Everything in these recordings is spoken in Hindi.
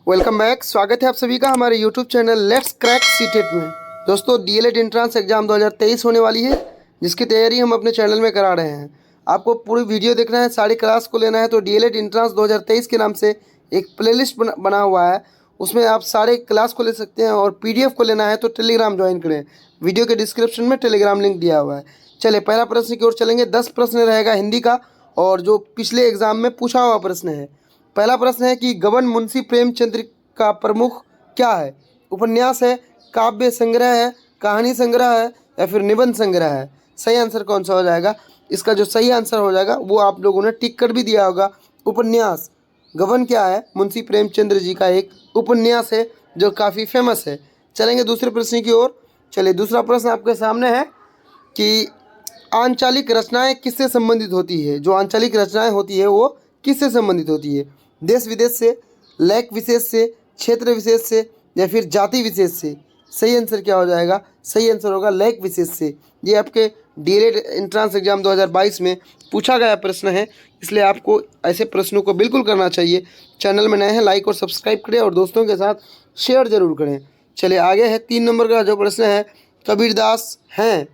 Welcome back. स्वागत है आप सभी का हमारे YouTube channel let's crack CTET में। दोस्तों डीएलएड एंट्रेंस एग्जाम 2023 होने वाली है, जिसकी तैयारी हम अपने चैनल में करा रहे हैं। आपको पूरी वीडियो देखना है, सारी क्लास को लेना है तो डीएलएड एंट्रेंस 2023 के नाम से एक प्लेलिस्ट बना हुआ है, उसमें आप सारे क्लास को ले सकते हैं। और पीडीएफ को लेना है तो टेलीग्राम ज्वाइन करें, वीडियो के डिस्क्रिप्शन में टेलीग्राम लिंक दिया हुआ है। चलिए पहला प्रश्न की ओर चलेंगे। 10 प्रश्न रहेगा हिंदी का, और जो पिछले एग्जाम में पूछा हुआ प्रश्न है। पहला प्रश्न है कि गबन मुंशी प्रेमचंद्र का प्रमुख क्या है? उपन्यास है, काव्य संग्रह है, कहानी संग्रह है या फिर निबंध संग्रह है? सही आंसर कौन सा हो जाएगा? इसका जो सही आंसर हो जाएगा वो आप लोगों ने टिक कर भी दिया होगा, उपन्यास। गबन क्या है? मुंशी प्रेमचंद्र जी का एक उपन्यास है जो काफ़ी फेमस है। चलेंगे दूसरे प्रश्न की ओर। चलिए दूसरा प्रश्न आपके सामने है कि आंचलिक रचनाएं किससे संबंधित होती है? जो आंचलिक रचनाएं होती है वो किससे संबंधित होती है? देश विदेश से, लैक विशेष से, क्षेत्र विशेष से या फिर जाति विशेष से? सही आंसर क्या हो जाएगा? सही आंसर होगा लैक विशेष से। ये आपके डीएलएड एंट्रेंस एग्जाम 2022 में पूछा गया प्रश्न है, इसलिए आपको ऐसे प्रश्नों को बिल्कुल करना चाहिए। चैनल में नए हैं लाइक और सब्सक्राइब करें और दोस्तों के साथ शेयर जरूर करें। चलिए आगे है 3 नंबर का जो प्रश्न है, कबीरदास हैं,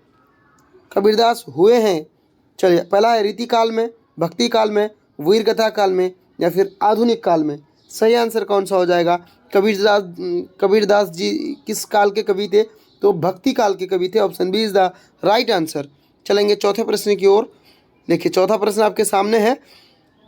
कबीरदास हुए हैं। चलिए पहला है रीति काल में, भक्ति काल में, वीर कथा काल में या फिर आधुनिक काल में? सही आंसर कौन सा हो जाएगा? कबीरदास जी किस काल के कवि थे? तो भक्ति काल के कवि थे। Option B is the right answer. चलेंगे चौथे प्रश्न की ओर। देखिए चौथा प्रश्न आपके सामने है,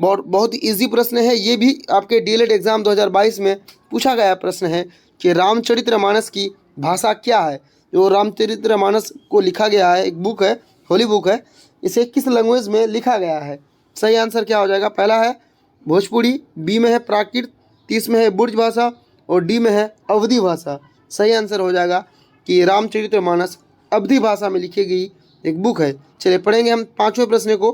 बहुत ही ईजी प्रश्न है। ये भी आपके डीएलएड एग्जाम 2022 में पूछा गया प्रश्न है कि रामचरितमानस की भाषा क्या है? जो रामचरितमानस को लिखा गया है, एक बुक है, होली बुक है, इसे किस लैंग्वेज में लिखा गया है? सही आंसर क्या हो जाएगा? पहला है भोजपुरी, बी में है प्राकृत, तीस में है बुर्ज भाषा और डी में है अवधी भाषा। सही आंसर हो जाएगा कि रामचरितमानस अवधी भाषा में लिखी गई एक बुक है। चलिए पढ़ेंगे हम पाँचवें प्रश्न को।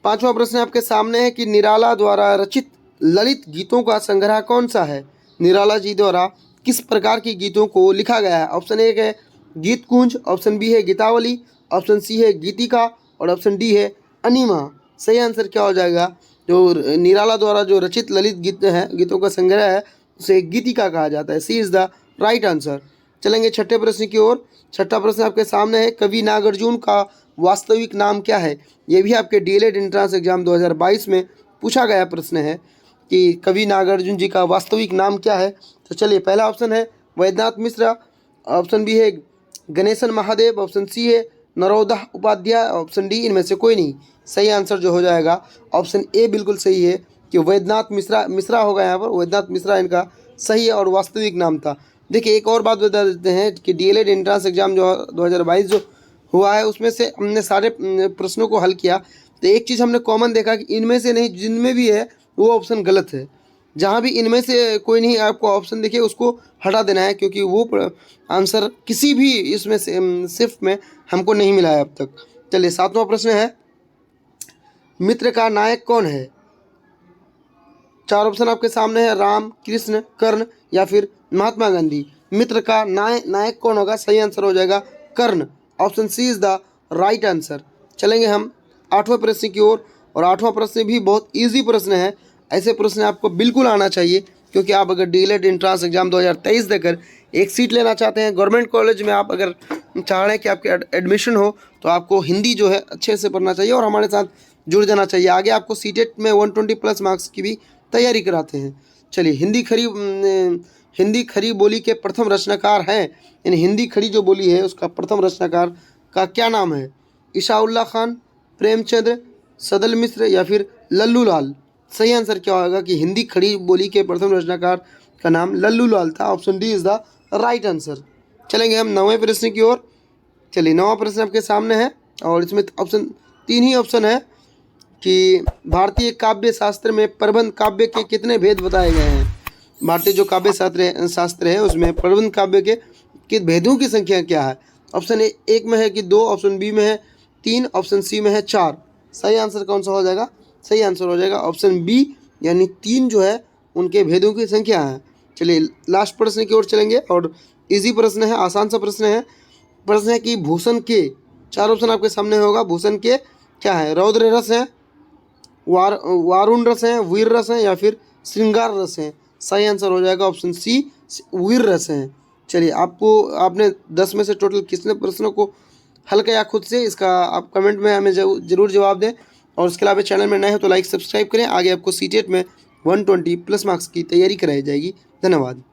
पाँचवा प्रश्न आपके सामने है कि निराला द्वारा रचित ललित गीतों का संग्रह कौन सा है? निराला जी द्वारा किस प्रकार के गीतों को लिखा गया है? ऑप्शन ए है गीत कुंज, ऑप्शन बी है गीतावली, ऑप्शन सी है गीतिका और ऑप्शन डी है अनिमा। सही आंसर क्या हो जाएगा? जो निराला द्वारा जो रचित ललित गीत है, गीतों का संग्रह है, उसे गीतिका कहा जाता है। सी इज़ द राइट आंसर। चलेंगे छठे प्रश्न की ओर। छठा प्रश्न आपके सामने है, कवि नागार्जुन का वास्तविक नाम क्या है? ये भी आपके डीएलएड एंट्रेंस एग्जाम 2022 में पूछा गया प्रश्न है कि कवि नागार्जुन जी का वास्तविक नाम क्या है। तो चलिए पहला ऑप्शन है वैद्यनाथ मिश्रा, ऑप्शन बी है गणेशन महादेव, ऑप्शन सी है नरोदा उपाध्याय, ऑप्शन डी इनमें से कोई नहीं। सही आंसर जो हो जाएगा ऑप्शन ए बिल्कुल सही है कि वैद्यनाथ मिश्रा होगा। यहाँ पर वैद्यनाथ मिश्रा इनका सही है और वास्तविक नाम था। देखिए एक और बात बता देते हैं कि डीएलएड एंट्रेंस एग्जाम जो 2022 जो हुआ है उसमें से हमने सारे प्रश्नों को हल किया, तो एक चीज़ हमने कॉमन देखा कि इनमें से नहीं, जिनमें भी है वो ऑप्शन गलत है। जहाँ भी इनमें से कोई नहीं आपको ऑप्शन देखिए उसको हटा देना है, क्योंकि वो आंसर किसी भी इसमें से सिर्फ में हमको नहीं मिला है अब तक। चलिए सातवां प्रश्न है, मित्र का नायक कौन है? चार ऑप्शन आपके सामने है, राम, कृष्ण, कर्ण या फिर महात्मा गांधी। मित्र का नायक कौन होगा? सही आंसर हो जाएगा Karna. Option C is the right answer. चलेंगे हम आठवें प्रश्न की ओर, और आठवां प्रश्न भी बहुत इजी प्रश्न है। ऐसे प्रश्न आपको बिल्कुल आना चाहिए, क्योंकि आप अगर डीएलएड एंट्रेंस एग्जाम 2023 देकर एक सीट लेना चाहते हैं, गवर्नमेंट कॉलेज में आप अगर चाह रहे हैं कि आपके एडमिशन हो, तो आपको हिंदी जो है अच्छे से पढ़ना चाहिए और हमारे साथ जुड़ जाना चाहिए। आगे आपको सीटेट में 120 प्लस मार्क्स की भी तैयारी कराते हैं। चलिए हिंदी खड़ी बोली के प्रथम रचनाकार हैं, यानी हिंदी खड़ी जो बोली है उसका प्रथम रचनाकार का क्या नाम है? ईसाउल्लाह खान, प्रेमचंद्र, सदल मिश्र या फिर लल्लू लाल? सही आंसर क्या होगा कि हिंदी खड़ी बोली के प्रथम रचनाकार का नाम लल्लू लाल था। Option D is the right answer. चलेंगे हम नौवें प्रश्न की ओर। चलिए नौवां प्रश्न आपके सामने है, और इसमें ऑप्शन 3 ही ऑप्शन है कि भारतीय काव्य शास्त्र में प्रबंध काव्य के कितने भेद बताए गए हैं? भारतीय जो काव्य शास्त्र है उसमें प्रबंध काव्य के भेदों की संख्या क्या है? ऑप्शन ए एक में है कि 2, ऑप्शन बी में है 3, ऑप्शन सी में है 4। सही आंसर कौन सा हो जाएगा? सही आंसर हो जाएगा ऑप्शन बी, यानी 3 जो है उनके भेदों की संख्या है। चलिए लास्ट प्रश्न की ओर चलेंगे, और इजी प्रश्न है, आसान सा प्रश्न है। प्रश्न है कि भूषण के, 4 ऑप्शन आपके सामने होगा, भूषण के क्या है? रौद्र रस है, वारुण रस है, वीर रस है या फिर श्रृंगार रस है? सही आंसर हो जाएगा ऑप्शन सी, वीर रस हैं। चलिए, आपने 10 में से टोटल कितने प्रश्नों को हल किया खुद से, इसका आप कमेंट में हमें जरूर जवाब दें। और उसके अलावा चैनल में नए हो तो लाइक सब्सक्राइब करें। आगे आपको सीटेट में 120 प्लस मार्क्स की तैयारी कराई जाएगी। धन्यवाद।